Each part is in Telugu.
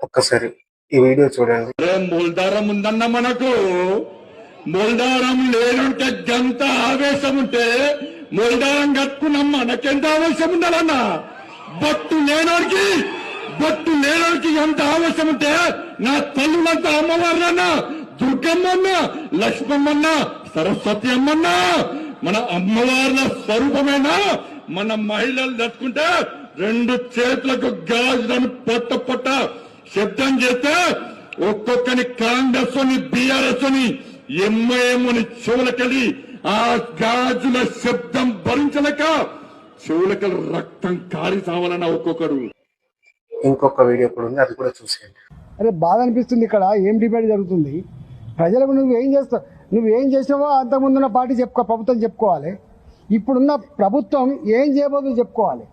ఒక్కసారి ఈ వీడియో చూడండి. మూలధారం ఉందన్న మనకు మూలధారం లేనుంటే గంత ఆవేశం ఉంటే మూలధారం కట్టుకున్నాం మనకెంత ఆవేశం ఉండాలన్నా. బొట్టు లేనోడికి ఎంత ఆవేశం ఉంటే నా తల్లులంతా అమ్మవారులన్నా, దుర్గమ్మన్న, లక్ష్మమ్మన్న, సరస్వతి అమ్మన్న మన అమ్మవార్ల స్వరూపమేనా. మన మహిళలు తట్టుకుంటే రెండు చేతులకు గాజులను పొట్ట శబ్దం చేస్తే ఒక్కొక్కని కాంగ్రెస్ అని బీఆర్ఎస్ అని ఎంఐఎం అని చెవులకెళ్ళి ఆ గాజుల శబ్దం భరించలేక చెవులకెళ్ళి రక్తం కారి సావాలన్న ఒక్కొక్కడు. ఇంకొక వీడియో కూడా ఉంది, అది కూడా చూసేయండి. అరే బాధ అనిపిస్తుంది. ఇక్కడ ఏం డిబేట్ జరుగుతుంది? ప్రజలకు నువ్వేం చేసావో అంతకుముందున్న పార్టీ ప్రభుత్వం చెప్పుకోవాలి. ఇప్పుడున్న ప్రభుత్వం ఏం చేయబోతుందో చెప్పుకోవాలి.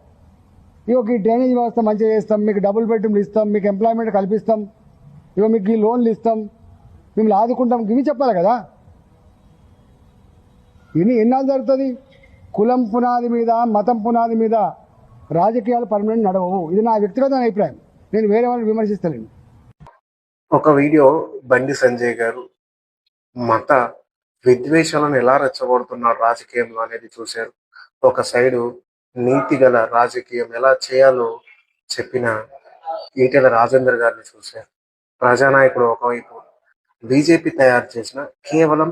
ఇగో ఈ డ్రైనేజ్ వ్యవస్థ మంచిగా చేస్తాం, మీకు డబుల్ బెడ్రూమ్లు ఇస్తాం, మీకు ఎంప్లాయ్మెంట్ కల్పిస్తాం, ఇగో మీకు ఈ లోన్లు ఇస్తాం, మిమ్మల్ని ఆదుకుంటాం, ఇవి చెప్పాలి కదా. ఇన్ని ఎన్నాళ్ళు జరుగుతుంది? కులం పునాది మీద, మతం పునాది మీద రాజకీయాలు పర్మనెంట్ నడవవు. ఇది నా వ్యక్తిగత అభిప్రాయం. నేను వేరే వాళ్ళని విమర్శిస్తలేను. ఒక వీడియో బండి సంజయ్ గారు మత విద్వేషాలను ఎలా రెచ్చగొడుతున్నారు రాజకీయంలో అనేది చూశారు. ఒక సైడు నీతి గల రాజకీయం ఎలా చేయాలో చెప్పిన ఈటెల రాజేందర్ గారిని చూశారు. ప్రజానాయకుడు ఒకవైపు, బీజేపీ తయారు చేసిన కేవలం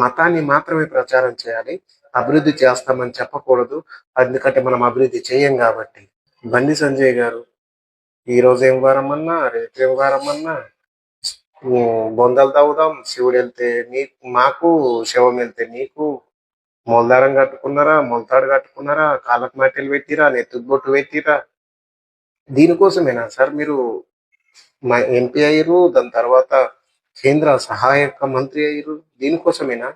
మతాన్ని మాత్రమే ప్రచారం చేయాలి, అభివృద్ధి చేస్తామని చెప్పకూడదు, ఎందుకంటే మనం అభివృద్ధి చేయం కాబట్టి. బండి సంజయ్ గారు ఈరోజు ఏం వారం అన్నా, రేపు ఏం వారం అన్నా, బొందలు తాగుదాం, శివుడు వెళ్తే మాకు, శవం వెళ్తే నీకు, మొలదారం కట్టుకున్నారా, మొలతాడు కట్టుకున్నారా, కాళ్ళకు మట్టెలు పెట్టిరా, నెత్తుకు బొట్టు పెట్టిరా. దీనికోసమేనా సార్ మీరు ఎంపీ అయ్యారు, దాని తర్వాత కేంద్ర సహాయక మంత్రి అయ్యారు? దీనికోసమేనా?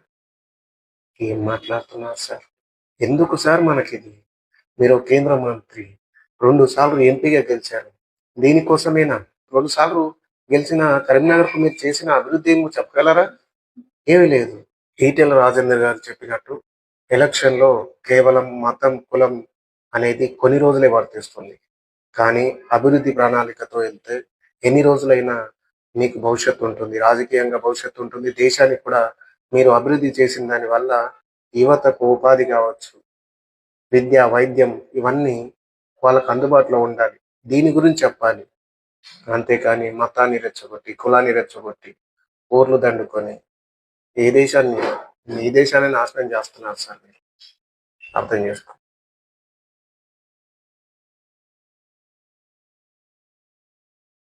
ఏం మాట్లాడుతున్నారు సార్? ఎందుకు సార్ మనకిది? మీరు కేంద్ర మంత్రి, 2 సార్లు ఎంపీగా గెలిచారు, దీనికోసమేనా? 2 సార్లు గెలిచిన కరీంనగర్కు మీరు చేసిన అభివృద్ధి ఏమో చెప్పగలరా? ఏమీ లేదు. ఈటెల రాజేందర్ గారు చెప్పినట్టు ఎలక్షన్లో కేవలం మతం, కులం అనేది కొన్ని రోజులే వర్తిస్తుంది. కానీ అభివృద్ధి ప్రణాళికతో వెళ్తే ఎన్ని రోజులైనా మీకు భవిష్యత్తు ఉంటుంది, రాజకీయంగా భవిష్యత్తు ఉంటుంది. దేశానికి కూడా మీరు అభివృద్ధి చేసిన దాని వల్ల యువతకు ఉపాధి కావచ్చు, విద్య, వైద్యం ఇవన్నీ వాళ్ళకు అందుబాటులో ఉండాలి. దీని గురించి చెప్పాలి. అంతేకాని మతాన్ని రెచ్చగొట్టి, కులాన్ని రెచ్చగొట్టి, ఊర్లు దండుకొని ఈ దేశాన్ని నాశనం చేస్తున్నారు సార్. మీరు అర్థం చేసుకో.